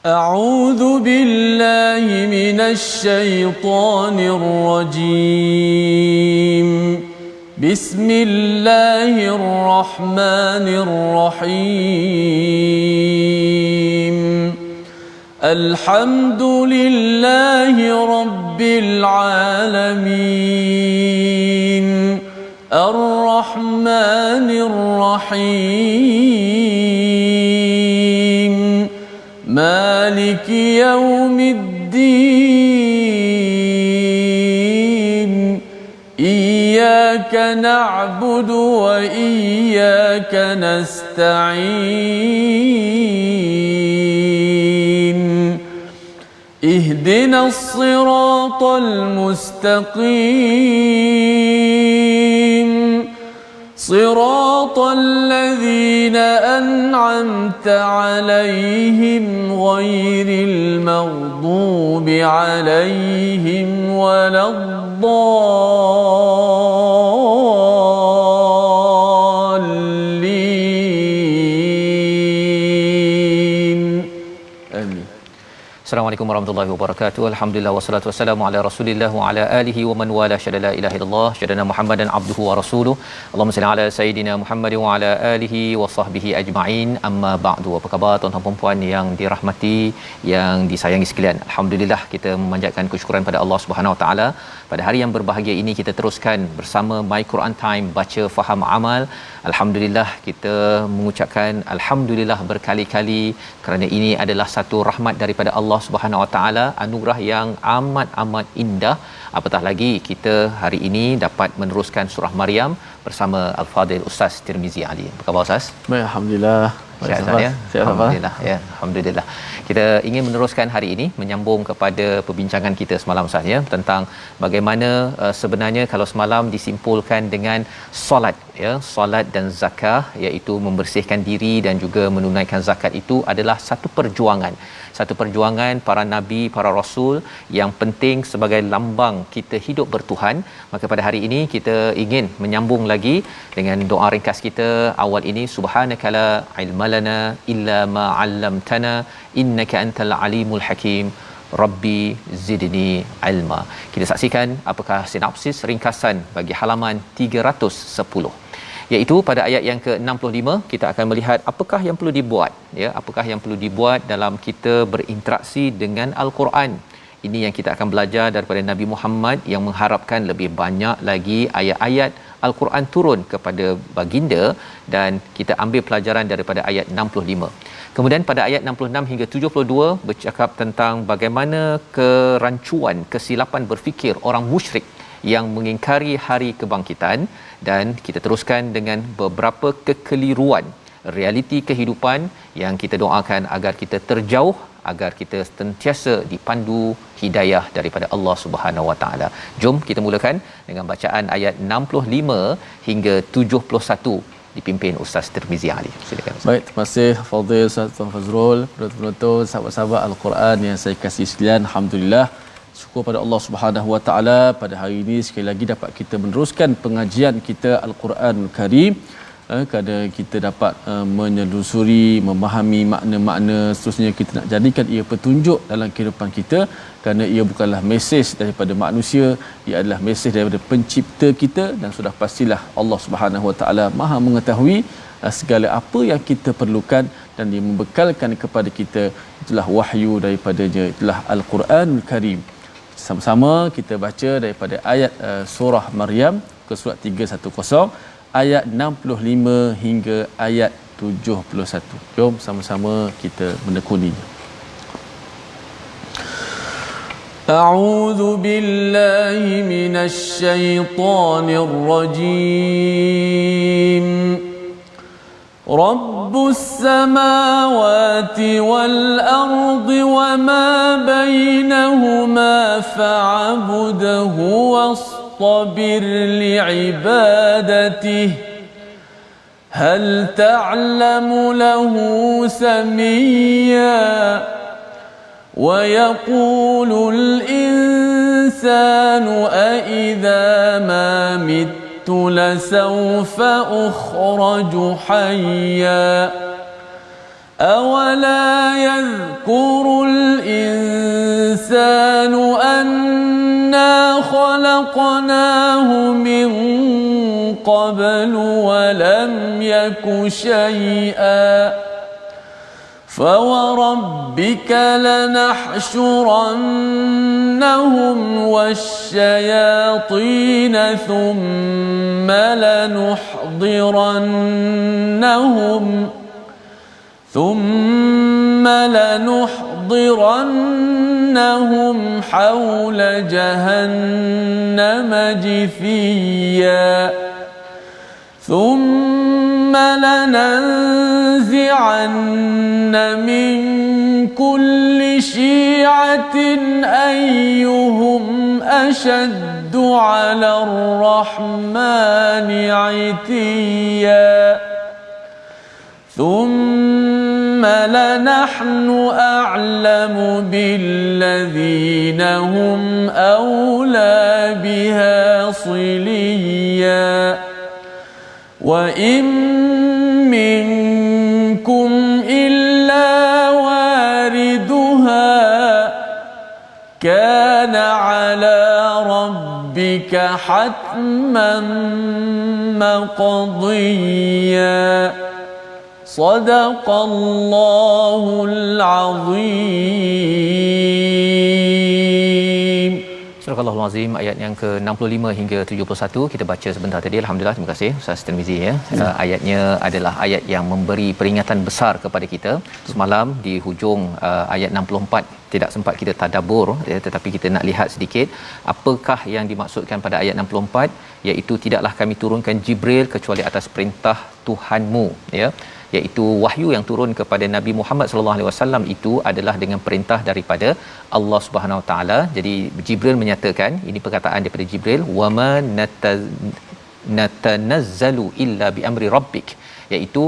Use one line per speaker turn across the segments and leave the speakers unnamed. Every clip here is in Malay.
أعوذ بالله من الشيطان الرجيم. بسم الله الرحمن الرحيم. الحمد لله رب العالمين. الرحمن الرحيم. مالك يوم الدين. إياك نعبد وإياك نستعين. اهدنا الصراط المستقيم. صراط الذين أنعمت عليهم غير المغضوب عليهم ولا الضالين. آمين.
Assalamualaikum warahmatullahi wabarakatuh. Alhamdulillah wassalatu wassalamu ala Rasulillah wa ala alihi wa man wala syada la ilaha illallah syadana Muhammadan abduhu wa rasuluh. Allahumma salli ala sayidina Muhammad wa ala alihi wa sahbihi ajma'in. Amma ba'du. Apa khabar tuan-tuan dan puan yang dirahmati, yang disayangi sekalian? Alhamdulillah kita memanjatkan kesyukuran pada Allah Subhanahu wa taala. Pada hari yang berbahagia ini kita teruskan bersama My Quran Time, baca faham amal. Alhamdulillah kita mengucapkan alhamdulillah berkali-kali kerana ini adalah satu rahmat daripada Allah Subhanahu Wa Taala, anugerah yang amat indah. Apatah lagi kita hari ini dapat meneruskan surah Maryam bersama Al-Fadil Ustaz Tirmizi Ali. Apa khabar Ustaz?
Baik, alhamdulillah.
Sihat ya? Alhamdulillah ya. Alhamdulillah. Kita ingin meneruskan hari ini menyambung kepada perbincangan kita semalam Ustaz ya, tentang bagaimana sebenarnya kalau semalam disimpulkan dengan solat ya, solat dan zakah, iaitu membersihkan diri dan juga menunaikan zakat itu adalah satu perjuangan para nabi, para rasul yang penting sebagai lambang kita hidup bertuhan. Maka pada hari ini kita ingin menyambung lagi dengan doa ringkas kita awal ini, subhanakala ilmalana illa ma 'allamtana innaka antal alimul hakim rabbi zidni ilma. Kita saksikan apakah sinopsis ringkasan bagi halaman 310, iaitu pada ayat yang ke-65 kita akan melihat apakah yang perlu dibuat ya, apakah yang perlu dibuat dalam kita berinteraksi dengan al-Quran. Ini yang kita akan belajar daripada Nabi Muhammad yang mengharapkan lebih banyak lagi ayat-ayat al-Quran turun kepada baginda, dan kita ambil pelajaran daripada ayat 65. Kemudian pada ayat 66 hingga 72 bercakap tentang bagaimana kerancuan, kesilapan berfikir orang musyrik yang mengingkari hari kebangkitan, dan kita teruskan dengan beberapa kekeliruan realiti kehidupan yang kita doakan agar kita terjauh, agar kita sentiasa dipandu hidayah daripada Allah Subhanahu Wa Taala. Jom kita mulakan dengan bacaan ayat 65 hingga 71 dipimpin Ustaz Tirmizi Ali. Silakan Ustaz.
Baik, terima kasih Fadil Ustaz Tuan Fazrul, penonton sahabat-sahabat al-Quran yang saya kasih sekalian. Alhamdulillah, syukur pada Allah Subhanahu Wa Taala pada hari ini sekali lagi dapat kita meneruskan pengajian kita Al-Quranul Karim, kerana kita dapat menelusuri, memahami makna-makna, seterusnya kita nak jadikan ia petunjuk dalam kehidupan kita, kerana ia bukanlah mesej daripada manusia, ia adalah mesej daripada pencipta kita, dan sudah pastilah Allah Subhanahu Wa Taala Maha mengetahui segala apa yang kita perlukan, dan dia membekalkan kepada kita itulah wahyu daripadanya, itulah Al-Quranul Karim. Sama-sama kita baca daripada ayat surah Maryam ke surat 310 ayat 65 hingga ayat 71. Jom sama-sama kita menekuninya. A'udzu billahi minasy syaithanir rajim. Rabbus samawati wal ardi wama bainahuma fa'budhu wastabir li'ibadatihi hal ta'lamu lahu samiyya wa yaqulul insanu a idza ma mit لسوف أخرج حيا أولا يذكر الإنسان أنا خلقناه من قبل ولم يك شيئا فوربك لنحشرنهم والشياطين ثم لنحضرنهم حول جهنم جثيا ثم لننزعن من كل شيعة أيهم أشد على الرحمن عتيا ثم لنحن أعلم بالذين هم أولى بها صليا وإن منكم إلا واردها كان على ربك حتما مقضيا صدق الله العظيم.
Surah Al-Azim ayat yang ke-65 hingga 71 kita baca sebentar tadi. Alhamdulillah, terima kasih Ustaz Tirmizi ya. Ayatnya adalah ayat yang memberi peringatan besar kepada kita. Semalam di hujung ayat 64 tidak sempat kita tadabbur ya, tetapi kita nak lihat sedikit apakah yang dimaksudkan pada ayat 64, iaitu tidaklah kami turunkan Jibril kecuali atas perintah Tuhanmu ya, iaitu wahyu yang turun kepada Nabi Muhammad sallallahu alaihi wasallam itu adalah dengan perintah daripada Allah Subhanahu Wa Taala. Jadi Jibril menyatakan, ini perkataan daripada Jibril, wama natanazzalu illa bi amri rabbik, iaitu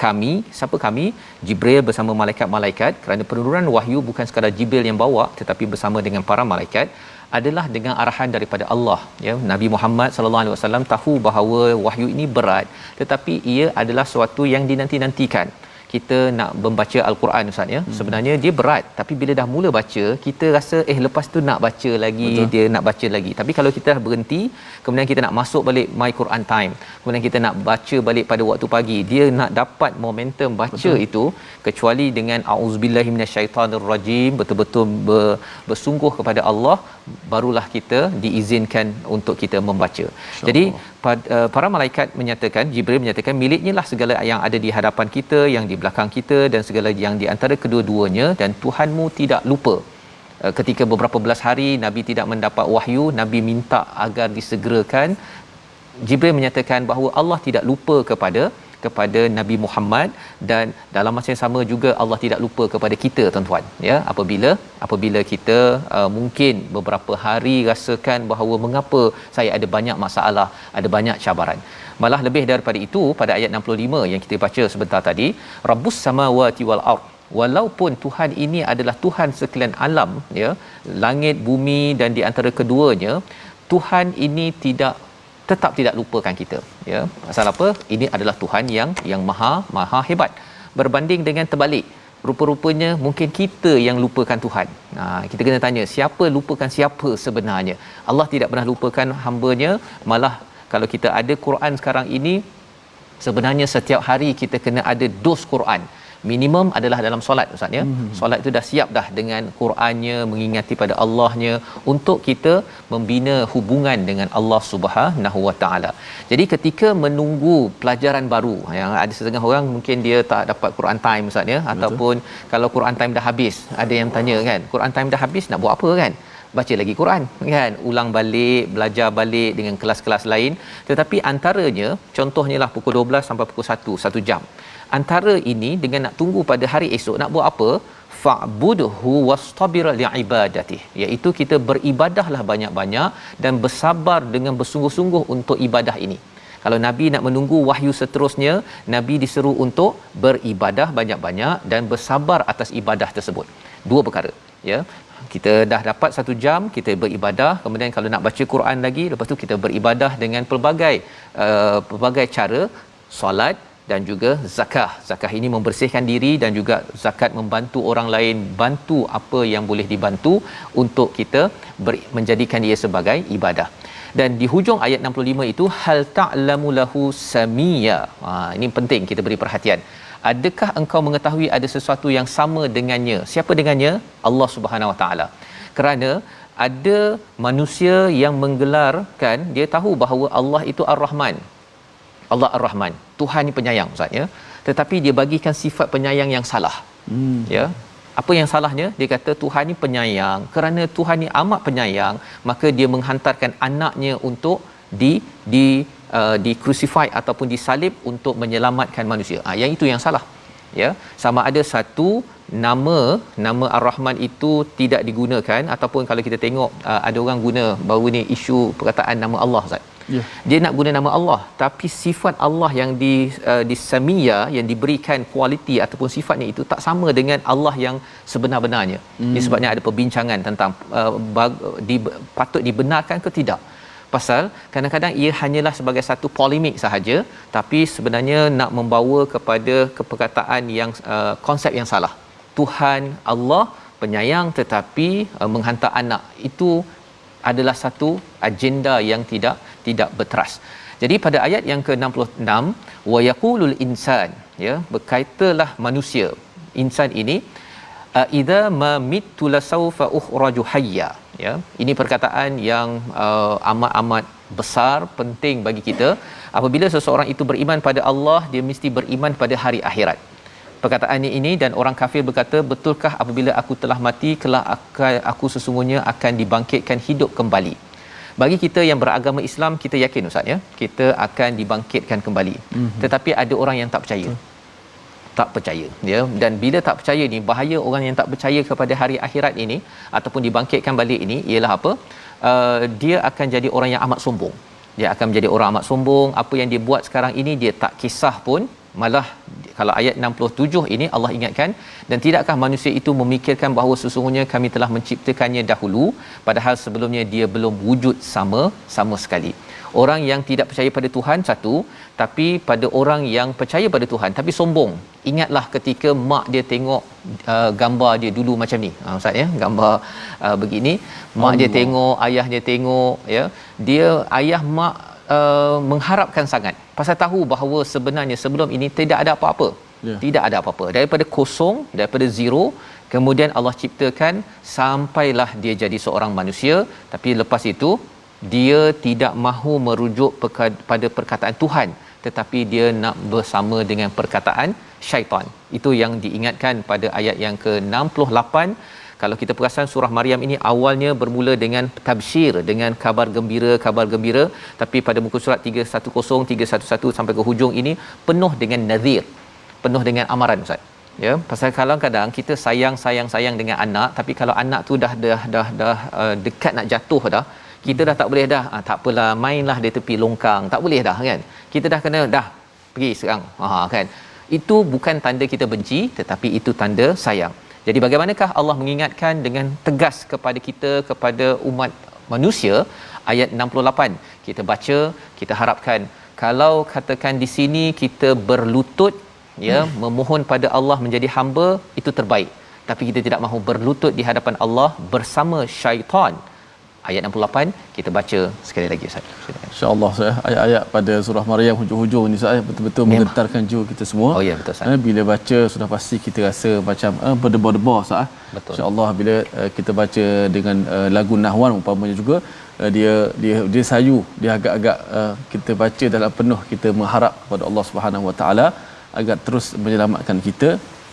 kami, siapa kami? Jibril bersama malaikat-malaikat, kerana penurunan wahyu bukan sekadar Jibril yang bawa tetapi bersama dengan para malaikat, adalah dengan arahan daripada Allah ya. Nabi Muhammad sallallahu alaihi wasallam tahu bahawa wahyu ini berat, tetapi ia adalah sesuatu yang dinanti-nantikan. Kita nak membaca al-Quran Ustaz ya, sebenarnya dia berat, tapi bila dah mula baca kita rasa lepas tu nak baca lagi. Betul. Dia nak baca lagi, tapi kalau kita dah berhenti, kemudian kita nak masuk balik My Quran Time, kemudian kita nak baca balik pada waktu pagi, dia nak dapat momentum baca. Betul. Itu kecuali dengan auzubillahi minasyaitanirrajim, betul-betul bersungguh kepada Allah, barulah kita diizinkan untuk kita membaca. Jadi para malaikat menyatakan, Jibril menyatakan, miliknya lah segala yang ada di hadapan kita, yang di belakang kita, dan segala yang di antara kedua-duanya, dan Tuhanmu tidak lupa. Ketika beberapa belas hari Nabi tidak mendapat wahyu, Nabi minta agar disegerakan. Jibril menyatakan bahawa Allah tidak lupa kepada Nabi Muhammad, dan dalam masa yang sama juga Allah tidak lupa kepada kita tuan-tuan ya. Apabila kita mungkin beberapa hari rasakan bahawa mengapa saya ada banyak masalah, ada banyak cabaran. Malah lebih daripada itu, pada ayat 65 yang kita baca sebentar tadi, Rabbus samawati wal ard, walaupun Tuhan ini adalah Tuhan sekalian alam ya, langit bumi dan di antara keduanya, Tuhan ini tetap tidak lupakan kita ya. Pasal apa? Ini adalah Tuhan yang maha hebat. Berbanding dengan terbalik, rupa-rupanya mungkin kita yang lupakan Tuhan. Kita kena tanya, siapa lupakan siapa sebenarnya? Allah tidak pernah lupakan hamba-Nya. Malah kalau kita ada Quran sekarang ini, sebenarnya setiap hari kita kena ada dos Quran. Minimum adalah dalam solat Ustaz ya. Solat itu dah siap dah dengan Qurannya, mengingati pada Allahnya, untuk kita membina hubungan dengan Allah Subhanahu Wa Taala. Jadi ketika menunggu pelajaran baru, yang ada setengah orang mungkin dia tak dapat Quran time Ustaz ya. Betul. Ataupun kalau Quran time dah habis, ada yang tanya kan, Quran time dah habis nak buat apa kan? Baca lagi Quran kan, ulang balik, belajar balik dengan kelas-kelas lain. Tetapi antaranya, contohnya lah pukul 12 sampai pukul 1 jam. Antara ini dengan nak tunggu pada hari esok nak buat apa? Fa'budhu wastabir li'ibadatihi, iaitu kita beribadahlah banyak-banyak dan bersabar dengan bersungguh-sungguh untuk ibadah ini. Kalau Nabi nak menunggu wahyu seterusnya, Nabi diseru untuk beribadah banyak-banyak dan bersabar atas ibadah tersebut. Dua perkara ya. Kita dah dapat 1 jam, kita beribadah, kemudian kalau nak baca Quran lagi, lepas tu kita beribadah dengan pelbagai cara, solat, dan juga zakah. Zakah ini membersihkan diri dan juga zakat membantu orang lain, bantu apa yang boleh dibantu untuk kita menjadikan dia sebagai ibadah. Dan di hujung ayat 65 itu hal ta'lamu lahu samia. Ini penting kita beri perhatian. Adakah engkau mengetahui ada sesuatu yang sama dengannya? Siapa dengannya? Allah Subhanahu Wa Taala. Kerana ada manusia yang menggelarkan dia tahu bahawa Allah itu Ar-Rahman. Allah Ar-Rahman. Tuhan ni penyayang Ustaz ya. Tetapi dia bagikan sifat penyayang yang salah. Ya. Apa yang salahnya? Dia kata Tuhan ni penyayang. Kerana Tuhan ni amat penyayang, maka dia menghantarkan anaknya untuk di crucify ataupun disalib untuk menyelamatkan manusia. Yang itu yang salah. Ya, sama ada satu nama Ar-Rahman itu tidak digunakan ataupun kalau kita tengok ada orang guna baru ni isu perkataan nama Allah Ustaz. Yeah. Dia nak guna nama Allah tapi sifat Allah yang di Samia yang diberikan kualiti ataupun sifatnya itu tak sama dengan Allah yang sebenar-benarnya. Sebabnya ada perbincangan tentang patut dibenarkan ke tidak. Pasal kadang-kadang ia hanyalah sebagai satu polemik sahaja tapi sebenarnya nak membawa kepada perkataan yang konsep yang salah. Tuhan Allah penyayang tetapi menghantar anak itu adalah satu agenda yang tidak berteras. Jadi pada ayat yang ke-66 wa yaqulul insan ya berkaitalah manusia insan ini idza ma mittu lasawfa ukhraju hayya ya. Ini perkataan yang amat besar penting bagi kita. Apabila seseorang itu beriman pada Allah dia mesti beriman pada hari akhirat. Perkataan ini dan orang kafir berkata betulkah apabila aku telah mati kelak aku sesungguhnya akan dibangkitkan hidup kembali. Bagi kita yang beragama Islam kita yakin Ustaz ya kita akan dibangkitkan kembali. Tetapi ada orang yang tak percaya. Tak percaya ya, dan bila tak percaya ni bahaya orang yang tak percaya kepada hari akhirat ini ataupun dibangkitkan balik ini ialah apa? Dia akan jadi orang yang amat sombong. Dia akan menjadi orang amat sombong. Apa yang dia buat sekarang ini dia tak kisah pun. Malah kalau ayat 67 ini Allah ingatkan dan tidakkah manusia itu memikirkan bahawa sesungguhnya kami telah menciptakannya dahulu padahal sebelumnya dia belum wujud sama sekali. Orang yang tidak percaya pada Tuhan satu, tapi pada orang yang percaya pada Tuhan tapi sombong. Ingatlah ketika mak dia tengok gambar dia dulu macam ni. Ustaz ya, gambar begini, mak dia tengok, ayah dia tengok ya. Dia ayah mak mengharapkan sangat pasal tahu bahawa sebenarnya sebelum ini tidak ada apa-apa. Tidak ada apa-apa. Daripada kosong, daripada zero, kemudian Allah ciptakan sampailah dia jadi seorang manusia, tapi lepas itu dia tidak mahu merujuk pada perkataan Tuhan tetapi dia nak bersama dengan perkataan syaitan. Itu yang diingatkan pada ayat yang ke-68. Kalau kita perasan surah Maryam ini awalnya bermula dengan tabsyir, dengan kabar gembira, tapi pada muka surat 310 311 sampai ke hujung ini penuh dengan nadhir, penuh dengan amaran Ustaz. Ya, pasal kadang-kadang kita sayang dengan anak tapi kalau anak tu dah dekat nak jatuh dah, kita dah tak boleh dah, tak apalah mainlah di tepi longkang, tak boleh dah kan. Kita dah kena dah pergi sekarang. Kan. Itu bukan tanda kita benci tetapi itu tanda sayang. Jadi bagaimanakah Allah mengingatkan dengan tegas kepada kita, kepada umat manusia? Ayat 68 kita baca, kita harapkan kalau katakan di sini kita berlutut ya, memohon pada Allah menjadi hamba, itu terbaik. Tapi kita tidak mahu berlutut di hadapan Allah bersama syaitan. Ayat 68 kita baca sekali lagi Ustaz.
Insya-Allah ayat-ayat pada surah Maryam hujung-hujung ni Ustaz betul-betul menggetarkan jiwa kita semua.
Oh ya betul Ustaz.
Bila baca sudah pasti kita rasa macam berdebar-debar Ustaz. Insya-Allah bila kita baca dengan lagu nahwan umpamanya juga dia sayu, dia agak-agak kita baca dalam penuh kita mengharap kepada Allah Subhanahu Wa Taala agar terus menyelamatkan kita.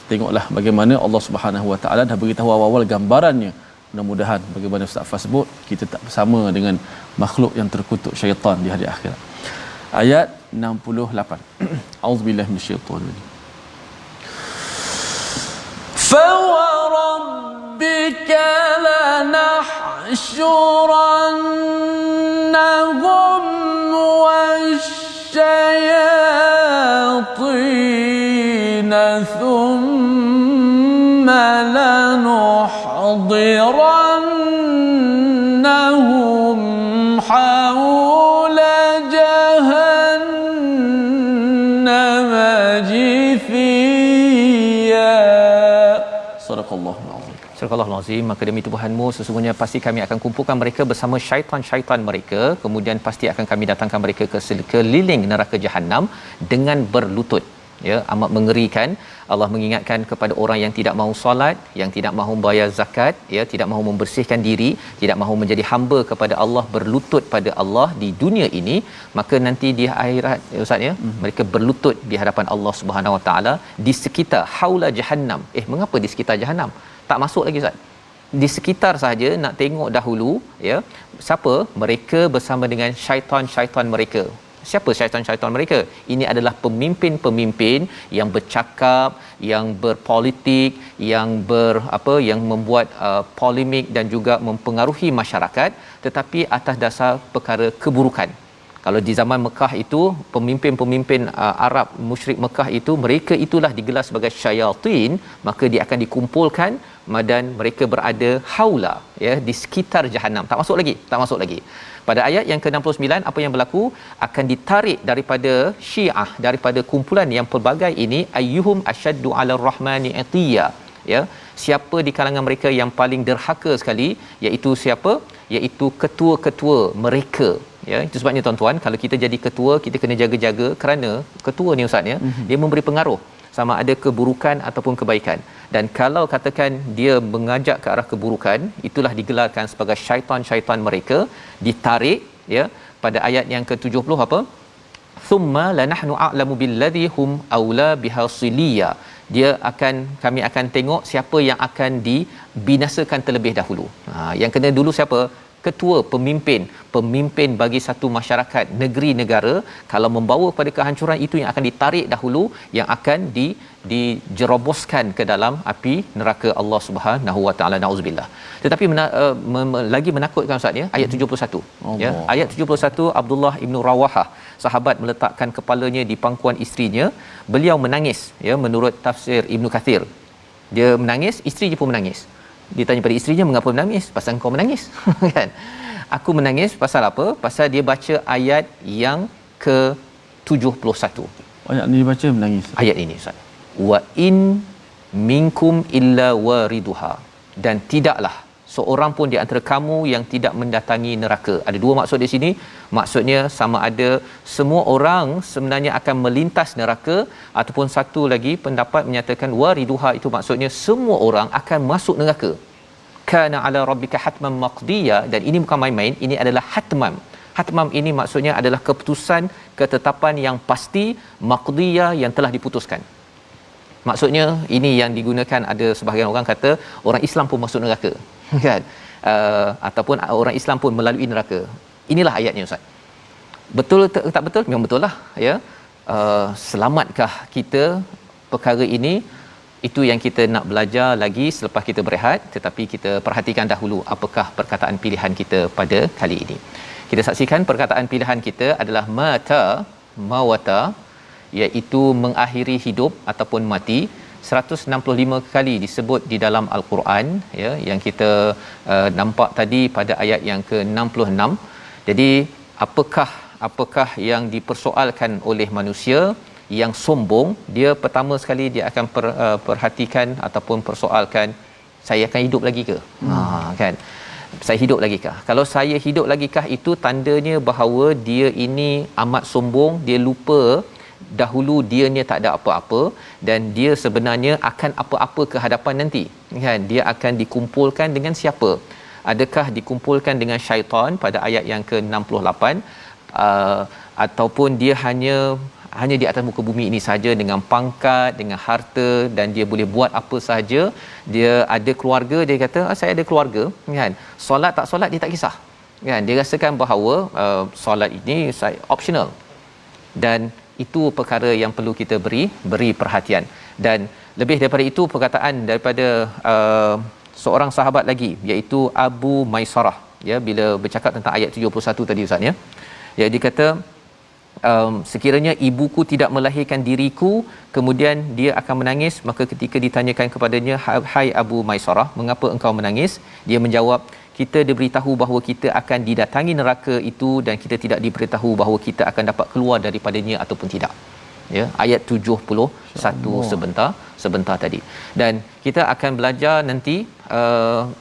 Tengoklah bagaimana Allah Subhanahu Wa Taala dah beritahu awal-awal gambarannya. Mudah-mudahan bagaimana Ustaz Fas sebut kita tak bersama dengan makhluk yang terkutuk syaitan di hari akhirat. Ayat 68. Auzubillahi minasyaitanir rajim. Fa wa rabbika lanahshurannahum wasyayatin thumma lanuhdirannahum hawla jahannam Sadaqallahul azim.
Surah Al-Azim, maka demi Tuhanmu sesungguhnya pasti kami akan kumpulkan mereka bersama syaitan-syaitan mereka, kemudian pasti akan kami datangkan mereka ke sekeliling neraka jahanam dengan berlutut. Ya, amat mengerikan. Allah mengingatkan kepada orang yang tidak mahu solat, yang tidak mahu bayar zakat, ya, tidak mahu membersihkan diri, tidak mahu menjadi hamba kepada Allah, berlutut pada Allah di dunia ini, maka nanti di akhirat, ya Ustaz, ya, mereka berlutut di hadapan Allah Subhanahu Wa Taala di sekitar haula jahannam. Mengapa di sekitar jahannam? Tak masuk lagi Ustaz. Di sekitar saja nak tengok dahulu, ya, siapa mereka bersama dengan syaitan-syaitan mereka. Siapa syaitan-syaitan mereka? Ini adalah pemimpin-pemimpin yang bercakap, yang berpolitik, yang membuat polemik dan juga mempengaruhi masyarakat, tetapi atas dasar perkara keburukan. Kalau di zaman Mekah itu, pemimpin-pemimpin Arab musyrik Mekah itu, mereka itulah digelar sebagai syayatin, maka dia akan dikumpulkan dan mereka berada haula, ya, di sekitar jahanam. Tak masuk lagi. Pada ayat yang ke-69, apa yang berlaku? Akan ditarik daripada Syiah, daripada kumpulan yang pelbagai ini, ayyuhum asyaddu 'ala ar-rahmani atiya, ya, siapa di kalangan mereka yang paling derhaka sekali, iaitu siapa? Iaitu ketua-ketua mereka. Ya, itu sebabnya tuan-tuan, kalau kita jadi ketua, kita kena jaga-jaga, kerana ketua ni Ustaz, ya, dia memberi pengaruh sama ada keburukan ataupun kebaikan. Dan kalau katakan dia mengajak ke arah keburukan, itulah digelarkan sebagai syaitan-syaitan mereka, ditarik, ya, pada ayat yang ke-70 apa? Thumma lanahnu a'lamu billadhi hum aula bihasiliya. Kami akan tengok siapa yang akan dibinasakan terlebih dahulu. Yang kena dulu siapa? Ketua, pemimpin bagi satu masyarakat, negeri, negara. Kalau membawa kepada kehancuran, itu yang akan ditarik dahulu, yang akan dijeroboskan ke dalam api neraka Allah Subhanahu Wa Taala, nauzubillah. Tetapi lagi menakutkan Ustaz, ya, ayat 71. Ya, ayat 71, Abdullah ibnu Rawahah, sahabat, meletakkan kepalanya di pangkuan isterinya. Beliau menangis, ya, menurut tafsir Ibnu Kathir. Dia menangis, isterinya pun menangis. Dia tanya pada isterinya, mengapa menangis? Pasal kau menangis. Kan? Aku menangis pasal apa? Pasal dia baca ayat yang ke-71.
Ayat ni baca menangis.
Ayat ini Ustaz. Wa in minkum illa wariduha. Dan tidaklah seorang pun di antara kamu yang tidak mendatangi neraka. Ada dua maksud di sini. Maksudnya sama ada semua orang sebenarnya akan melintas neraka, ataupun satu lagi pendapat menyatakan wariduha itu maksudnya semua orang akan masuk neraka. Kana ala rabbika hatman maqdiya. Dan ini bukan main-main, ini adalah hatman. Hatman ini maksudnya adalah keputusan, ketetapan yang pasti, maqdiya yang telah diputuskan. Maksudnya ini yang digunakan, ada sebahagian orang kata orang Islam pun masuk neraka, kan? Ataupun orang Islam pun melalui neraka. Inilah ayatnya Ustaz. Betul tak betul? Memang betul lah, ya. Selamatkah kita perkara ini? Itu yang kita nak belajar lagi selepas kita berehat, tetapi kita perhatikan dahulu apakah perkataan pilihan kita pada kali ini. Kita saksikan perkataan pilihan kita adalah mawata, iaitu mengakhiri hidup ataupun mati. 165 kali disebut di dalam Al-Quran, ya, yang kita nampak tadi pada ayat yang ke-66. Jadi apakah yang dipersoalkan oleh manusia yang sombong? Dia pertama sekali dia akan perhatikan ataupun persoalkan, saya akan hidup lagi ke? Kan? Saya hidup lagi kah? Kalau saya hidup lagi kah, itu tandanya bahawa dia ini amat sombong, dia lupa dahulu dia ni tak ada apa-apa, dan dia sebenarnya akan apa-apa ke hadapan nanti, kan? Dia akan dikumpulkan dengan siapa? Adakah dikumpulkan dengan syaitan pada ayat yang ke-68, ataupun dia hanya di atas muka bumi ini saja dengan pangkat, dengan harta, dan dia boleh buat apa sahaja. Dia ada keluarga, dia kata saya ada keluarga, kan? Solat tak solat dia tak kisah, kan? Dia rasakan bahawa solat ini saya optional, dan itu perkara yang perlu kita beri perhatian. Dan lebih daripada itu, perkataan daripada seorang sahabat lagi, iaitu Abu Maisarah, ya, bila bercakap tentang ayat 71 tadi Ustaz, ya. Ya, dia kata sekiranya ibuku tidak melahirkan diriku, kemudian dia akan menangis, maka ketika ditanyakan kepadanya, hai Abu Maisarah, mengapa engkau menangis? Dia menjawab, kita diberitahu bahawa kita akan didatangi neraka itu, dan kita tidak diberitahu bahawa kita akan dapat keluar daripadanya ataupun tidak. ya, ayat 71 sebentar tadi. Dan kita akan belajar nanti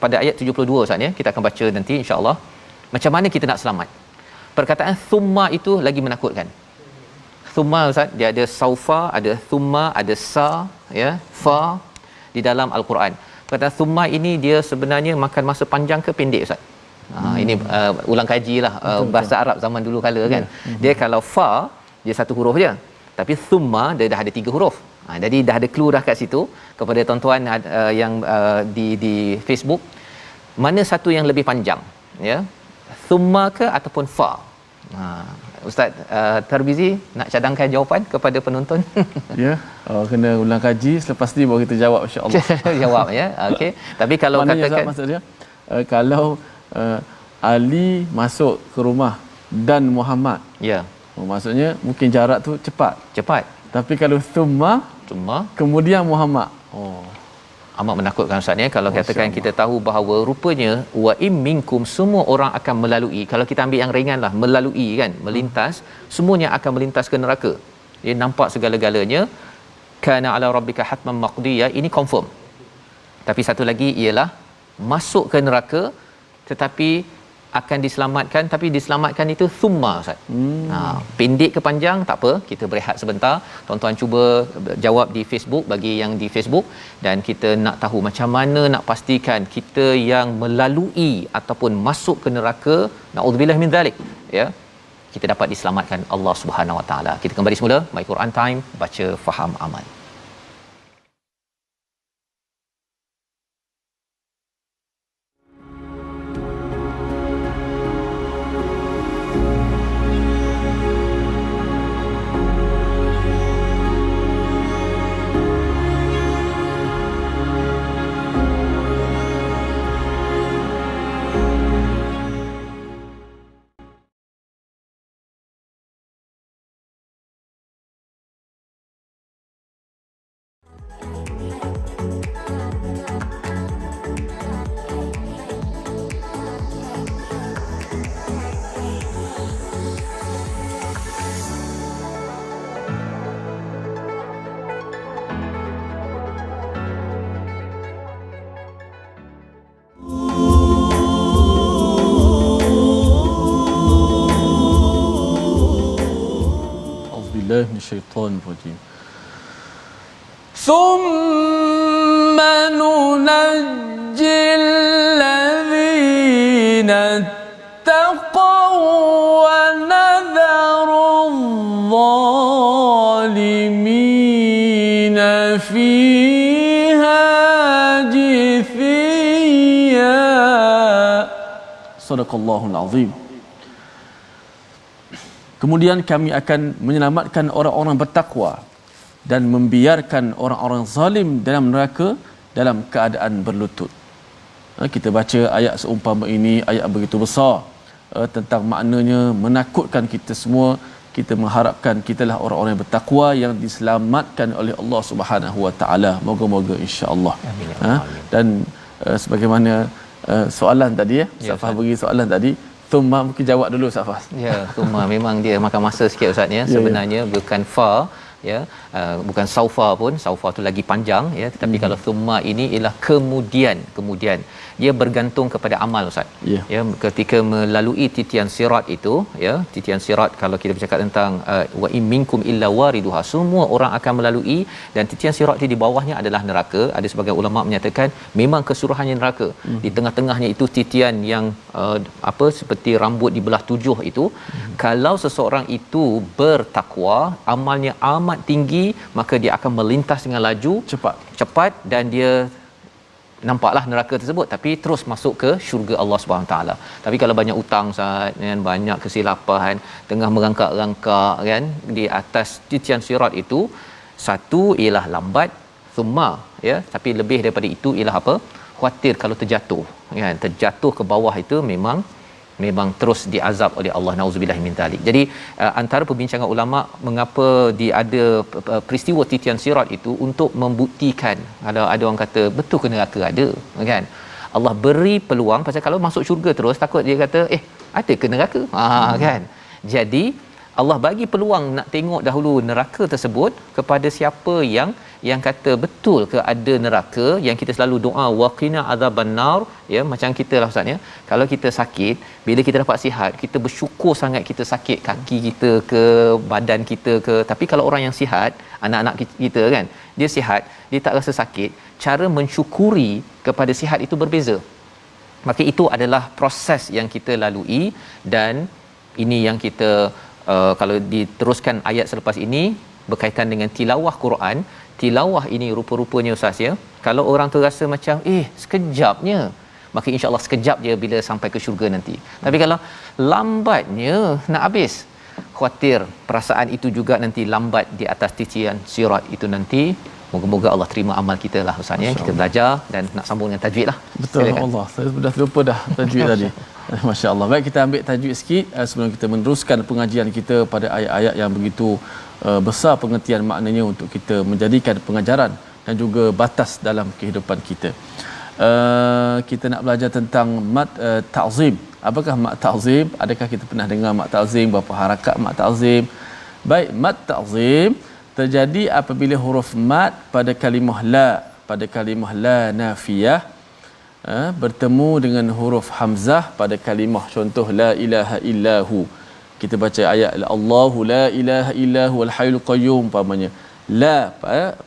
pada ayat 72 Ustaz ya. Kita akan baca nanti insya-Allah macam mana kita nak selamat. Perkataan thumma itu lagi menakutkan. Thumma Ustaz, dia ada saufa, ada thumma, ada sa, ya, fa di dalam al-Quran. Perkataan thumma ini dia sebenarnya makan masa panjang ke pendek Ustaz? Ini ulang kajilah bahasa Arab zaman dulu kala kan. Dia kalau fa dia satu huruf je. Tapi thumma dia dah ada 3 huruf. Jadi dah ada clue dah kat situ kepada tuan-tuan yang di Facebook, mana satu yang lebih panjang, ya? Thumma ke ataupun fa? Ustaz Tarmizi nak cadangkan jawapan kepada penonton.
Ya, kena ulang kaji, selepas ni baru kita jawab insya-Allah.
Jawab ya. Okey. Tapi kalau
maknanya,
katakan
maksud dia kalau Ali masuk ke rumah dan Muhammad.
Ya.
Maksudnya mungkin jarak tu cepat. Tapi kalau thumma kemudian Muhammad.
Amat menakutkan Ustaz ya, kalau katakan kita tahu bahawa rupanya wa im minkum, semua orang akan melalui. Kalau kita ambil yang ringanlah, melalui kan, melintas, semuanya akan melintas ke neraka. Dia nampak segala-galanya. Kana ala rabbika hatman maqdiya, ini confirm. Tapi satu lagi ialah masuk ke neraka tetapi akan diselamatkan, tapi diselamatkan itu thumma Ustaz. Pendek ke panjang tak apa, kita berehat sebentar. Tuan-tuan cuba jawab di Facebook, bagi yang di Facebook, dan kita nak tahu macam mana nak pastikan kita yang melalui ataupun masuk ke neraka, naudzubillah min zalik, ya, kita dapat diselamatkan Allah Subhanahu Wa Taala. Kita kembali semula My Quran Time, baca faham amal.
Minasyaitonirrajim. Thumma nunajjil ladzina taqaw wa nadharu adh-dhalimina fiha jithiya. Sadaqallahul azim. Kemudian kami akan menyelamatkan orang-orang bertakwa dan membiarkan orang-orang zalim dalam neraka dalam keadaan berlutut. Kita baca ayat seumpama ini, ayat begitu besar, tentang maknanya menakutkan kita semua. Kita mengharapkan kitalah orang-orang yang bertakwa yang diselamatkan oleh Allah Subhanahu Wa Taala. Moga-moga insya-Allah. Dan sebagaimana soalan tadi Safah bagi soalan tadi, thumma mungkin jawab dulu Safas.
Ya, thumma memang dia makan masa sikit Ustaz ya. Sebenarnya bukan fa ya, bukan saufa pun, saufa tu lagi panjang ya, tetapi kalau thumma ini ialah kemudian dia bergantung kepada amal Ustaz. Ya, ketika melalui titian sirat itu ya, titian sirat kalau kita bercakap tentang wa in minkum illa wariduha, semua orang akan melalui, dan titian sirat di bawahnya adalah neraka. Ada sebagian ulama menyatakan memang keseluruhannya neraka. Di tengah-tengahnya itu titian yang seperti rambut dibelah 7 itu. Kalau seseorang itu bertakwa, amalnya amat tinggi, maka dia akan melintas dengan laju cepat dan dia nampaklah neraka tersebut tapi terus masuk ke syurga Allah Subhanahu taala. Tapi kalau banyak utang Ustaz kan, banyak kesilapan, tengah merangkak-rangkak kan di atas titian sirat itu, satu ialah lambat, thumma ya, tapi lebih daripada itu ialah apa? Khawatir kalau terjatuh kan, terjatuh ke bawah itu memang terus diazab oleh Allah, nauzubillah min zalik. Jadi antara perbincangan ulama mengapa ada peristiwa titian sirat itu untuk membuktikan, ada orang kata betul ke neraka ada kan, Allah beri peluang. Pasal kalau masuk syurga terus takut dia kata ada ke neraka kan. Jadi Allah bagi peluang nak tengok dahulu neraka tersebut kepada siapa yang kata betul ke ada neraka, yang kita selalu doa waqina azabannar, ya, macam kita lah ustaz ya. Kalau kita sakit, bila kita dapat sihat, kita bersyukur sangat kita sakit kaki kita ke, badan kita ke. Tapi kalau orang yang sihat, anak-anak kita kan, dia sihat, dia tak rasa sakit, cara mensyukuri kepada sihat itu berbeza. Maka itu adalah proses yang kita lalui, dan ini yang kita kalau diteruskan ayat selepas ini berkaitan dengan tilawah Quran. Tilawah ini rupa-rupanya ustaz ya, kalau orang tu rasa macam sekejapnya, maka insya-Allah sekejap je bila sampai ke syurga nanti. Tapi kalau lambatnya nak habis, khawatir perasaan itu juga nanti lambat di atas titian sirat itu nanti. Moga-moga Allah terima amal kita lah ustaz ya. Kita belajar dan nak sambung dengan tajwid lah.
Betul. Silakan. Allah, saya sudah terlupa dah tajwid tadi. Masya-Allah. Baik, kita ambil tajwid sikit sebelum kita meneruskan pengajian kita pada ayat-ayat yang begitu besar pengertian maknanya untuk kita menjadikan pengajaran dan juga batas dalam kehidupan kita. Kita nak belajar tentang mad ta'zim. Apakah mad ta'zim? Adakah kita pernah dengar mad ta'zim, berapa harakat mad ta'zim? Baik, mad ta'zim terjadi apabila huruf mad pada kalimah la nafiyah bertemu dengan huruf hamzah pada kalimah, contoh la ilaha illahu. Kita baca ayat Allahu la ilaha illahu al hayyul qayyum umpamanya. La,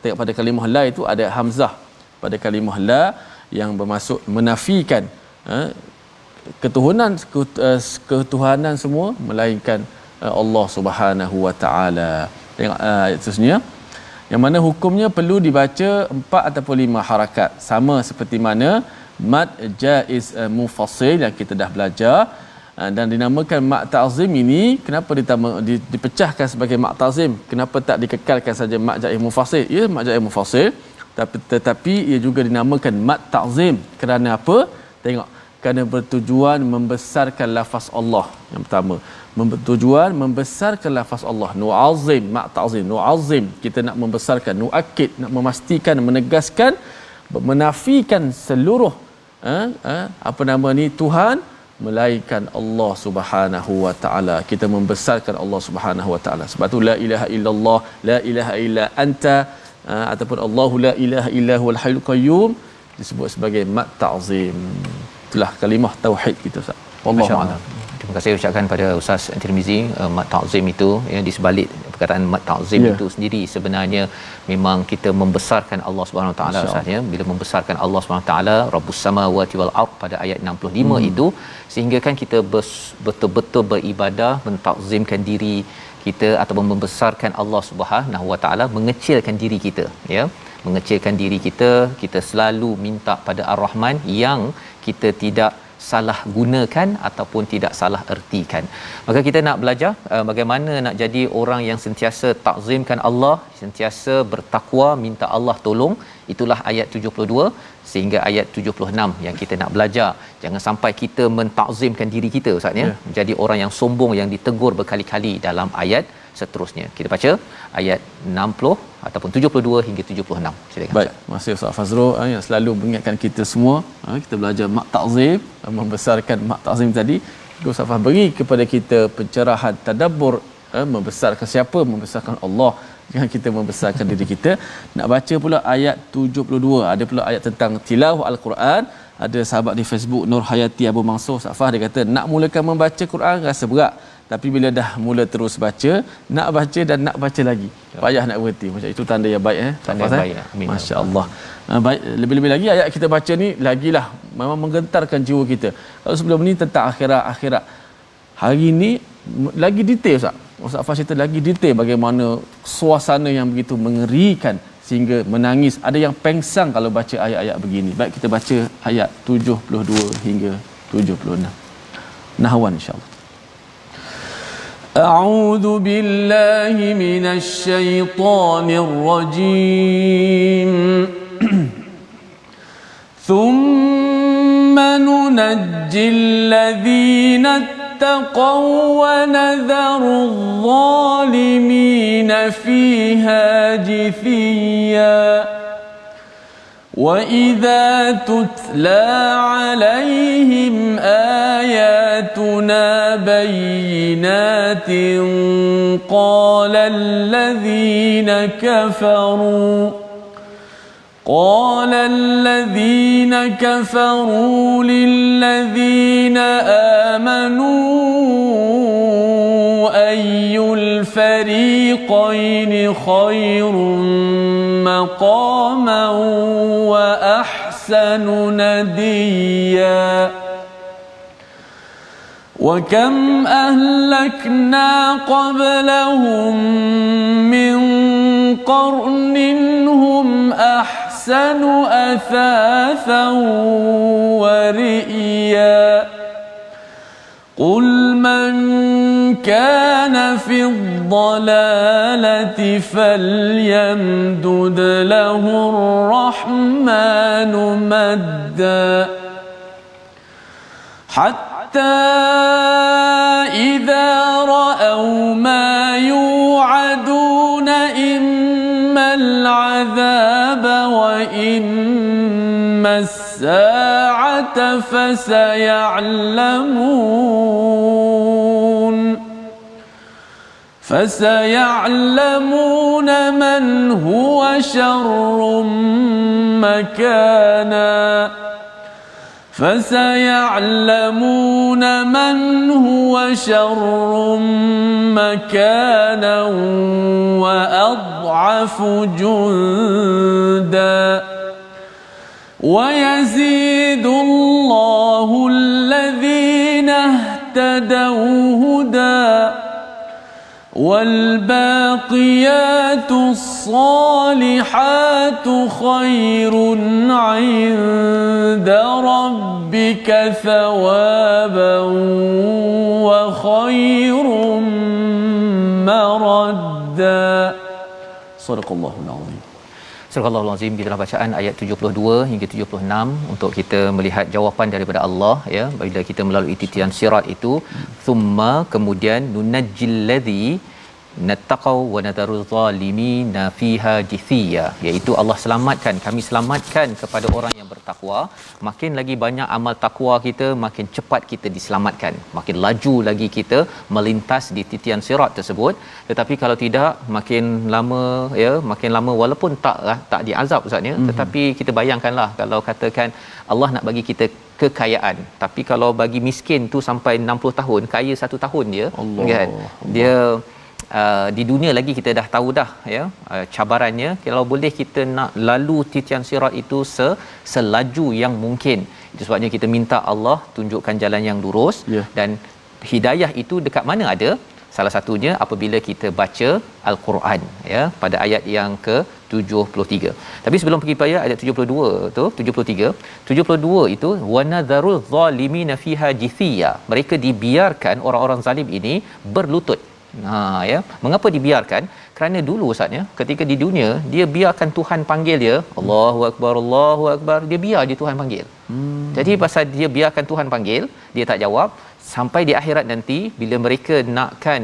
tengok pada kalimah la itu ada hamzah pada kalimah la yang bermaksud menafikan ketuhanan semua melainkan Allah Subhanahu wa taala. Tengok ayat seterusnya, yang mana hukumnya perlu dibaca 4 ataupun 5 harakat, sama seperti mana mad jaiz mufassil yang kita dah belajar. Dan dinamakan mad ta'zim ini, kenapa dipecahkan sebagai mad ta'zim? Kenapa tak dikekalkan saja mad jaiz mufassil? Ya, mad jaiz mufassil, tetapi ia juga dinamakan mad ta'zim kerana apa? Tengok, kerana bertujuan membesarkan lafaz Allah. Yang pertama, bertujuan membesarkan lafaz Allah. Nu'azim, mad ta'zim, nu'azim, kita nak membesarkan, nu'akid, nak memastikan, menegaskan, menafikan seluruh Tuhan melainkan Allah Subhanahu wa taala. Kita membesarkan Allah Subhanahu wa taala. Sebab tu la ilaha illallah, la ilaha illa anta, ataupun Allahu la ilaha illa huwal hayyul qayyum disebut sebagai mad ta'zim. Itulah kalimah tauhid kita Ustaz. Wallahu a'lam.
Terima kasih ucapkan pada Ustaz Tirmizi. Mad ta'zim itu, ya, di sebalik perkataan mad ta'zim itu sendiri sebenarnya memang kita membesarkan Allah Subhanahu Wa Taala Ustaz ya. Bila membesarkan Allah Subhanahu Wa Taala, Rabbus samawati wal ard pada ayat 65 itu, sehingga kan kita betul-betul beribadah mentakzimkan diri kita ataupun membesarkan Allah Subhanahu Wa Taala, mengecilkan diri kita, ya. Mengecilkan diri kita, kita selalu minta pada Ar-Rahman yang kita tidak salah gunakan ataupun tidak salah ertikan. Maka kita nak belajar bagaimana nak jadi orang yang sentiasa takzimkan Allah, sentiasa bertakwa, minta Allah tolong. Itulah ayat 72 sehingga ayat 76 yang kita nak belajar. Jangan sampai kita mentakzimkan diri kita Ustaz ya, menjadi orang yang sombong yang ditegur berkali-kali dalam ayat seterusnya. Kita baca ayat 60 ataupun 72 hingga 76. Silakan.
Baik, masih Ustaz Fazrul yang selalu mengingatkan kita semua, kita belajar mak ta'zim, membesarkan mak ta'zim tadi. Ustaz Fazrul beri kepada kita pencerahan tadabbur, membesarkan siapa? Membesarkan Allah. Jangan kita membesarkan diri kita. Nak baca pula ayat 72. Ada pula ayat tentang tilawah al-Quran. Ada sahabat di Facebook Nur Hayati Abu Mansur Safah, dia kata nak mulakan membaca Quran rasa berat, tapi bila dah mula terus baca, nak baca dan nak baca lagi, payah nak berhenti. Macam itu tanda yang baik
tanda yang baik. Amin.
Masya-Allah. Baik, lebih-lebih lagi ayat kita baca ni lagilah memang menggentarkan jiwa kita. Kalau sebelum ni tentang akhirat, hari ni lagi detail Ustaz Fah cerita lagi detail bagaimana suasana yang begitu mengerikan sehingga menangis. Ada yang pengsang kalau baca ayat-ayat begini. Baik, kita baca ayat 72 hingga 76. Nahwan insya-Allah. A'udzu billahi minasy syaithanir rajim. Thumma nunajjil ladzina اتقوا ونذر الظالمين فيها جثيا وَإِذَا تُتْلَى عَلَيْهِمْ آيَاتُنَا بَيِّنَاتٍ قَالَ الَّذِينَ كَفَرُوا لِلَّذِينَ آمَنُوا أَيُّ الْفَرِيقَيْنِ خَيْرٌ مَقَامًا وَأَحْسَنُ نَدِيًّا وَكَمْ أَهْلَكْنَا قَبْلَهُمْ مِنْ قَرْنٍ هُمْ أَحْسَنُ أَثَاثًا وَرِئْيًا قُلْ مَنْ كَانَ فِي الضَّلَالَةِ فَلْيَمْدُدْ لَهُ الرَّحْمَنُ مَدًّا حَتَّى إِذَا رَأَوْا مَا يُوعَدُونَ إِمَّا الْعَذَابَ وَإِمَّا السَّاعَةَ فسيعلمون من هو شر مكانا وأضعف جندا ويزيد الله الذين اهتدوا هدى والباقيات الصالحات خير عند ربك ثوابا وخير مردا صدق الله العظيم.
Surah Al-Azim, gitulah bacaan ayat 72 hingga 76 untuk kita melihat jawapan daripada Allah, ya, bila kita melalui titian sirat itu. Thumma, kemudian nunajjil ladzi nattaqau wa nadharul zalimina fiha jithiya, iaitu Allah selamatkan, kami selamatkan kepada orang yang bertakwa. Makin lagi banyak amal takwa kita, makin cepat kita diselamatkan, makin laju lagi kita melintas di titian sirat tersebut. Tetapi kalau tidak, makin lama, ya, makin lama walaupun tak diazab Ustaz, ya, tetapi kita bayangkanlah kalau katakan Allah nak bagi kita kekayaan, tapi kalau bagi miskin tu sampai 60 tahun, kaya 1 tahun dia, kan, dia di dunia lagi kita dah tahu dah, ya, cabarannya. Kalau boleh kita nak lalu titian sirat itu selaju yang mungkin. Itu sebabnya kita minta Allah tunjukkan jalan yang lurus, dan hidayah itu dekat mana ada? Salah satunya apabila kita baca Al-Quran, ya, pada ayat yang ke-73. Tapi sebelum pergi pada ayat 72 tu, 72 itu wanadharul zalimina fiha jithiya, mereka dibiarkan orang-orang zalim ini berlutut. Ya, mengapa dibiarkan? Kerana dulu Ustaz, ya, ketika di dunia dia biarkan Tuhan panggil dia, Allahu akbar, Allahu akbar, dia biar je Tuhan panggil. Jadi pasal dia biarkan Tuhan panggil, dia tak jawab, sampai di akhirat nanti bila mereka nakkan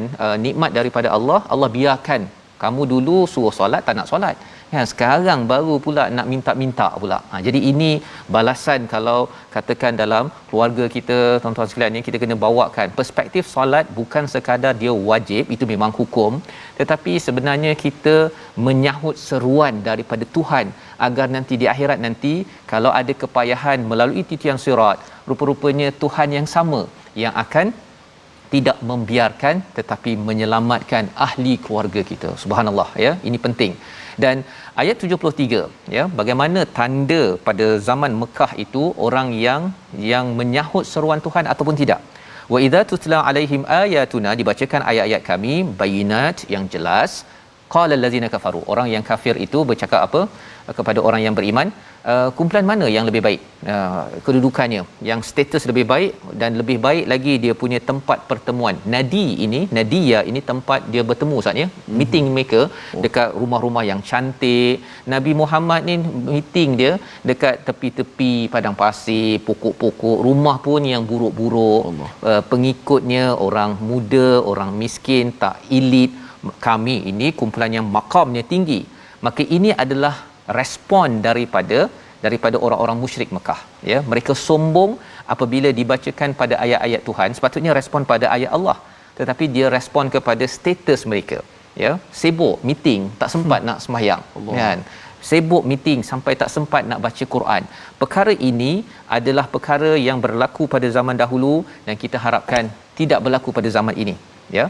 nikmat daripada Allah, Allah biarkan kamu dulu suruh solat tak nak solat, kan, sekarang baru pula nak minta-minta pula. Jadi ini balasan kalau katakan dalam keluarga kita, tuan-tuan sekalian, kita kena bawakan perspektif solat bukan sekadar dia wajib, itu memang hukum, tetapi sebenarnya kita menyahut seruan daripada Tuhan agar nanti di akhirat nanti kalau ada kepayahan melalui titian sirat, rupa-rupanya Tuhan yang sama yang akan tidak membiarkan tetapi menyelamatkan ahli keluarga kita. Subhanallah, ya, ini penting. Dan ayat 73, ya, bagaimana tanda pada zaman Mekah itu orang yang menyahut seruan Tuhan ataupun tidak. Wa idza tutla alaihim ayatuna, dibacakan ayat-ayat kami bayinat yang jelas, qala allazina kafaru, orang yang kafir itu bercakap apa kepada orang yang beriman? Kumpulan mana yang lebih baik kedudukannya, yang status lebih baik, dan lebih baik lagi dia punya tempat pertemuan. Nadia ini tempat dia bertemu Ustaz, ya, meeting maker dekat rumah-rumah yang cantik. Nabi Muhammad ni meeting dia dekat tepi-tepi padang pasir, pokok-pokok, rumah pun yang buruk-buruk. Pengikutnya orang muda, orang miskin, tak elit. Kami ini kumpulan yang makamnya tinggi. Maka ini adalah respon daripada daripada orang-orang musyrik Mekah, ya. Mereka sombong apabila dibacakan pada ayat-ayat Tuhan, sepatutnya respon pada ayat Allah, tetapi dia respon kepada status mereka, ya. Sibuk meeting, tak sempat nak sembahyang, kan. Sibuk meeting sampai tak sempat nak baca Quran. Perkara ini adalah perkara yang berlaku pada zaman dahulu dan kita harapkan tidak berlaku pada zaman ini, ya.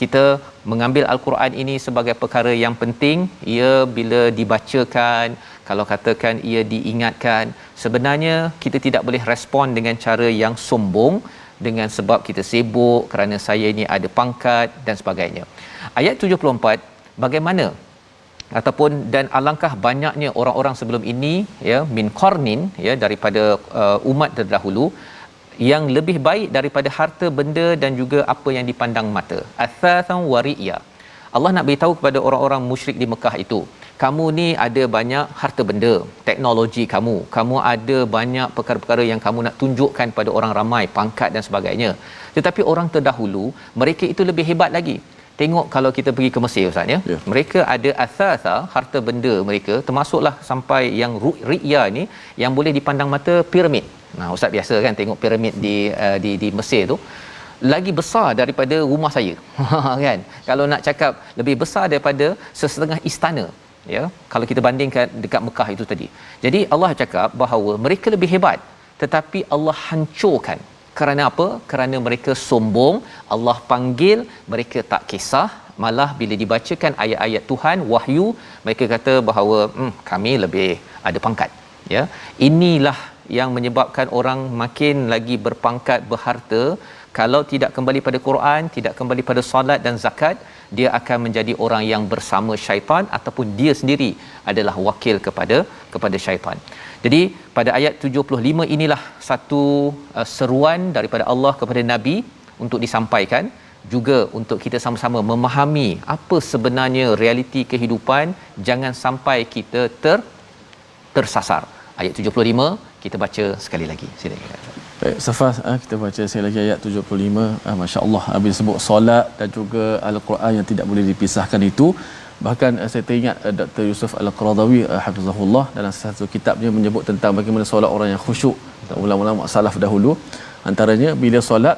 Kita mengambil al-Quran ini sebagai perkara yang penting. Ia bila dibacakan, kalau katakan ia diingatkan, sebenarnya kita tidak boleh respon dengan cara yang sombong dengan sebab kita sibuk kerana saya ini ada pangkat dan sebagainya. Ayat 74, bagaimana ataupun dan alangkah banyaknya orang-orang sebelum ini, ya, min qarnin, ya, daripada umat terdahulu yang lebih baik daripada harta benda dan juga apa yang dipandang mata. Athathan wariya. Allah nak beritahu kepada orang-orang musyrik di Mekah itu, kamu ni ada banyak harta benda, teknologi kamu ada banyak perkara-perkara yang kamu nak tunjukkan pada orang ramai, pangkat dan sebagainya. Tetapi orang terdahulu, mereka itu lebih hebat lagi. Tengok kalau kita pergi ke Mesir, Ustaz, ya. Yeah. Mereka ada athatha, harta benda mereka, termasuklah sampai yang riya ni yang boleh dipandang mata, piramid. Nah, Ustaz biasa kan tengok piramid di Mesir tu lagi besar daripada rumah saya. Kan? Kalau nak cakap lebih besar daripada sesetengah istana, ya. Kalau kita bandingkan dekat Mekah itu tadi. Jadi Allah cakap bahawa mereka lebih hebat, tetapi Allah hancurkan. Kerana apa? Kerana mereka sombong. Allah panggil, mereka tak kisah. Malah bila dibacakan ayat-ayat Tuhan, wahyu, mereka kata bahawa kami lebih ada pangkat, ya. Inilah yang menyebabkan orang makin lagi berpangkat, berharta. Kalau tidak kembali pada Quran, tidak kembali pada solat dan zakat, dia akan menjadi orang yang bersama syaitan ataupun dia sendiri adalah wakil kepada syaitan. Jadi pada ayat 75 inilah satu seruan daripada Allah kepada Nabi untuk disampaikan, juga untuk kita sama-sama memahami apa sebenarnya realiti kehidupan, jangan sampai kita tersasar. Ayat 75 kita baca sekali lagi. Silakan.
Baik, Safas, kita baca sekali lagi ayat 75. Masya-Allah, habis sebut solat dan juga al-Quran yang tidak boleh dipisahkan itu. Bahkan saya teringat Dr. Yusuf Al-Qaradawi hafizahullah dalam satu kitabnya menyebut tentang bagaimana solat orang yang khusyuk. Ulama-ulama salaf dahulu, antaranya bila solat,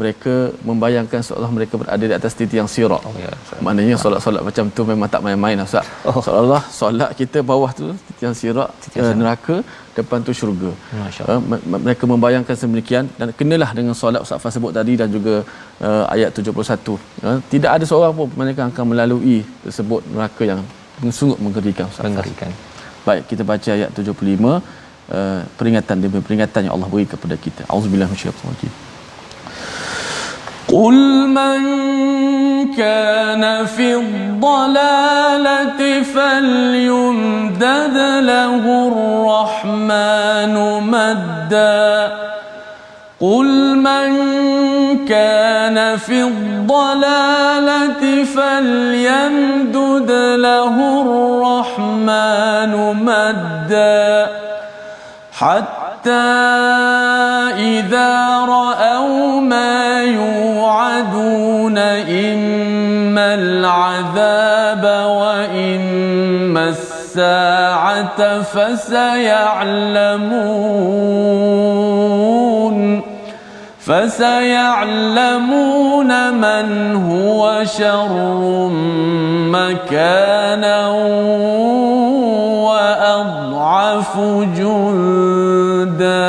mereka membayangkan seolah mereka berada di atas tiang sirat. Maknanya solat-solat macam tu memang tak main-main, Ustaz. Seolah-olah solat kita bawah tu tiang sirat, neraka, depan tu syurga. Mereka membayangkan sedemikian, dan kenalah dengan solat Ustaz Fah sebut tadi dan juga ayat 71. Tidak ada seorang pun mereka akan melalui tersebut neraka yang sungguh mengerikan, Ustaz.
Mengerikan.
Baik, kita baca ayat 75, peringatan demi peringatan yang Allah beri kepada kita. Auzubillahi minasyaitanir rajim. قل من كان في الضلالة فليمدد له الرحمن مدا قل من كان في الضلالة فليمدد له الرحمن مدا حتى إذا رأوا ما يوعدون إما العذاب وإما الساعة فسيعلمون من هو شر مكانا وأضعف جندا.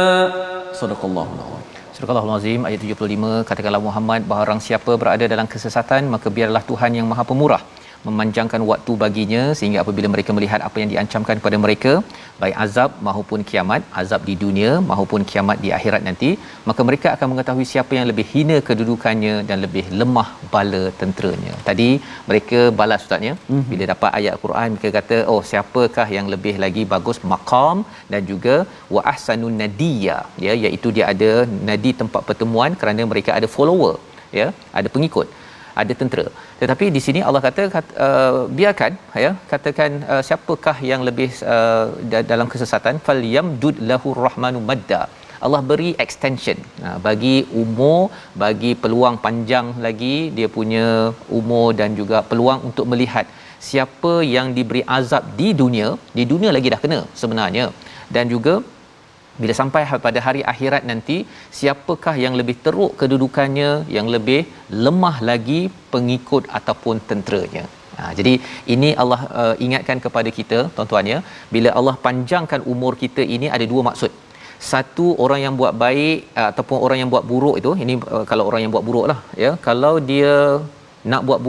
صدق الله العظيم.
Surah Al-Azim ayat 75, katakanlah Muhammad, barang siapa berada dalam kesesatan, maka biarlah Tuhan yang Maha Pemurah memanjangkan waktu baginya, sehingga apabila mereka melihat apa yang diancamkan kepada mereka, baik azab maupun kiamat, azab di dunia maupun kiamat di akhirat nanti, maka mereka akan mengetahui siapa yang lebih hina kedudukannya dan lebih lemah bala tenteranya. Tadi mereka balas, Ustaznya, bila dapat ayat Quran mereka kata, oh, siapakah yang lebih lagi bagus maqam dan juga wa ahsanun nadiya, ya, iaitu dia ada nadi, tempat pertemuan, kerana mereka ada follower, ya, ada pengikut, ada tentera. Tetapi di sini Allah kata, biarkan, ya, katakan siapakah yang lebih dalam kesesatan, falyamdud lahu rahmanu madda. Allah beri extension, bagi umur, bagi peluang panjang lagi dia punya umur dan juga peluang untuk melihat siapa yang diberi azab di dunia lagi dah kena sebenarnya, dan juga bila sampai pada hari akhirat nanti, siapakah yang lebih teruk kedudukannya, yang lebih lemah lagi pengikut ataupun tenteranya. Jadi ini Allah ingatkan kepada kita tuan-tuan ya, bila Allah panjangkan umur kita ini ada dua maksud. Satu, orang yang buat baik ataupun orang yang buat buruk itu, ini kalau orang yang buat buruk lah ya, kalau dia nak buat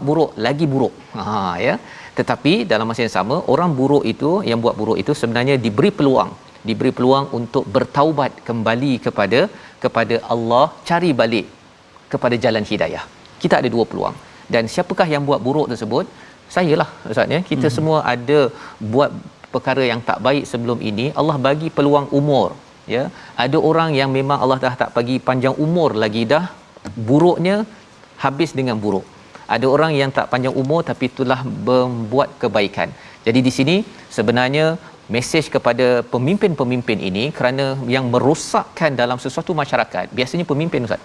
buruk lagi buruk. Ya. Tetapi dalam masa yang sama, orang buruk itu, yang buat buruk itu sebenarnya diberi peluang untuk bertaubat kembali kepada Allah, cari balik kepada jalan hidayah. Kita ada dua peluang. Dan siapakah yang buat buruk tersebut? Sayalah Ustaz ya. Kita semua ada buat perkara yang tak baik sebelum ini. Allah bagi peluang umur ya. Ada orang yang memang Allah dah tak bagi panjang umur lagi, dah buruknya habis dengan buruk. Ada orang yang tak panjang umur tapi itulah membuat kebaikan. Jadi di sini sebenarnya mesej kepada pemimpin-pemimpin ini, kerana yang merosakkan dalam sesuatu masyarakat biasanya pemimpin Ustaz.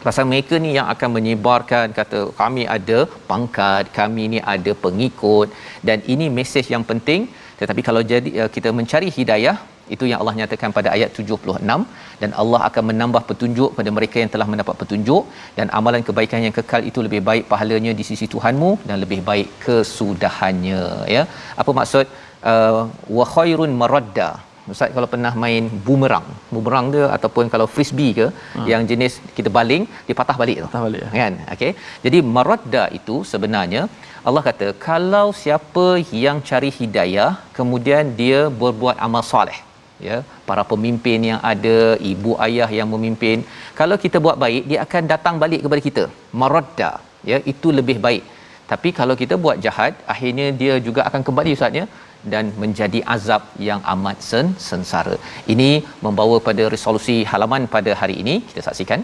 Pasal mereka ni yang akan menyebarkan, kata kami ada pangkat, kami ni ada pengikut, dan ini mesej yang penting. Tetapi kalau jadi kita mencari hidayah, itu yang Allah nyatakan pada ayat 76, dan Allah akan menambah petunjuk pada mereka yang telah mendapat petunjuk, dan amalan kebaikan yang kekal itu lebih baik pahalanya di sisi Tuhanmu dan lebih baik kesudahannya ya. Apa maksud wa khairun maradda? Ustaz kalau pernah main bumerang dia ataupun kalau frisbee ke, yang jenis kita baling dia patah balik tu.
Patah balik ya.
Kan? Okey. Jadi maradda itu sebenarnya Allah kata kalau siapa yang cari hidayah kemudian dia berbuat amal soleh ya, para pemimpin yang ada, ibu ayah yang memimpin, kalau kita buat baik dia akan datang balik kepada kita. Maradda ya, itu lebih baik. Tapi kalau kita buat jahat, akhirnya dia juga akan kembali Ustaz ya, dan menjadi azab yang amat sengsara. Ini membawa pada resolusi halaman pada hari ini, kita saksikan,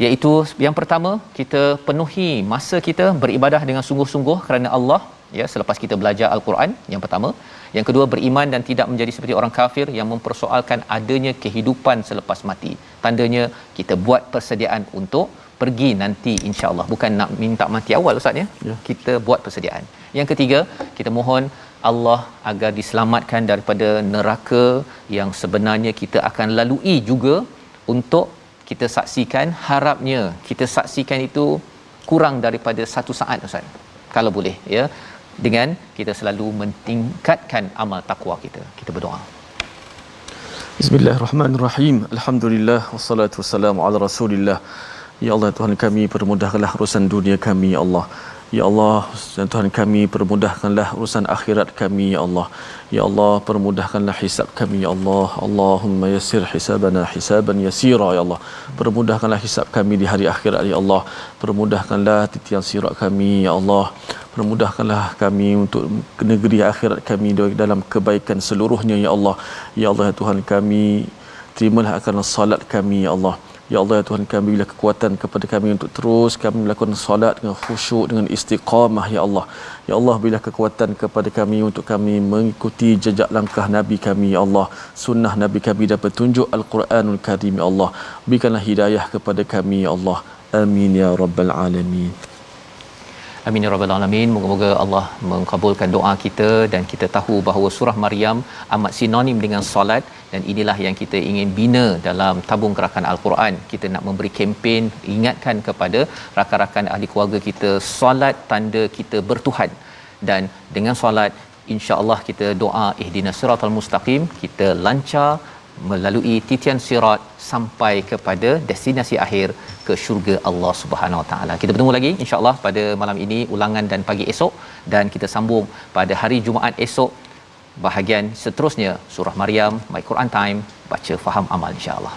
iaitu yang pertama, kita penuhi masa kita beribadah dengan sungguh-sungguh kerana Allah ya, selepas kita belajar al-Quran, yang pertama. Yang kedua, beriman dan tidak menjadi seperti orang kafir yang mempersoalkan adanya kehidupan selepas mati. Tandanya kita buat persediaan untuk pergi nanti insya-Allah, bukan nak minta mati awal Ustaz ya. Kita buat persediaan. Yang ketiga, kita mohon Allah agar diselamatkan daripada neraka yang sebenarnya kita akan lalui juga untuk kita saksikan. Harapnya kita saksikan itu kurang daripada 1 saat Ustaz, kalau boleh ya, dengan kita selalu mentingkatkan amal takwa kita. Kita berdoa.
Bismillahirrahmanirrahim. Alhamdulillah wassalatu wassalamu ala Rasulillah. Ya Allah, Tuhan kami, permudahkanlah urusan dunia kami ya Allah. Ya Allah, Tuhan kami, permudahkanlah urusan akhirat kami ya Allah. Ya Allah, permudahkanlah hisab kami ya Allah. Allahumma yassir hisabana hisaban yasira ya Allah. Permudahkanlah hisab kami di hari akhirat ya Allah. Permudahkanlah titian sirat kami ya Allah. Permudahkanlah kami untuk negeri akhirat kami dalam kebaikan seluruhnya ya Allah. Ya Allah, Tuhan kami, terimalah akan salat kami ya Allah. Ya Allah, Tuhan kami, berilah kekuatan kepada kami untuk terus kami melakukan solat dengan khusyuk, dengan istiqamah ya Allah. Ya Allah, berilah kekuatan kepada kami untuk kami mengikuti jejak langkah Nabi kami ya Allah, sunnah Nabi kami dan petunjuk Al-Quranul Karim ya Allah. Berikanlah hidayah kepada kami ya Allah. Amin ya rabbal alamin.
Amin ya rabbal alamin. Moga-moga Allah mengabulkan doa kita, dan kita tahu bahawa surah Maryam amat sinonim dengan solat, dan inilah yang kita ingin bina dalam tabung gerakan Al-Quran. Kita nak memberi kempen, ingatkan kepada rakan-rakan ahli keluarga kita, solat tanda kita bertuhan, dan dengan solat insya-Allah kita doa ihdinas siratal mustaqim, kita lancar melalui titian sirat sampai kepada destinasi akhir ke syurga Allah Subhanahu Wa Taala. Kita bertemu lagi insya-Allah pada malam ini, ulangan dan pagi esok, dan kita sambung pada hari Jumaat esok bahagian seterusnya surah Maryam, My Quran Time, baca faham amal insya-Allah.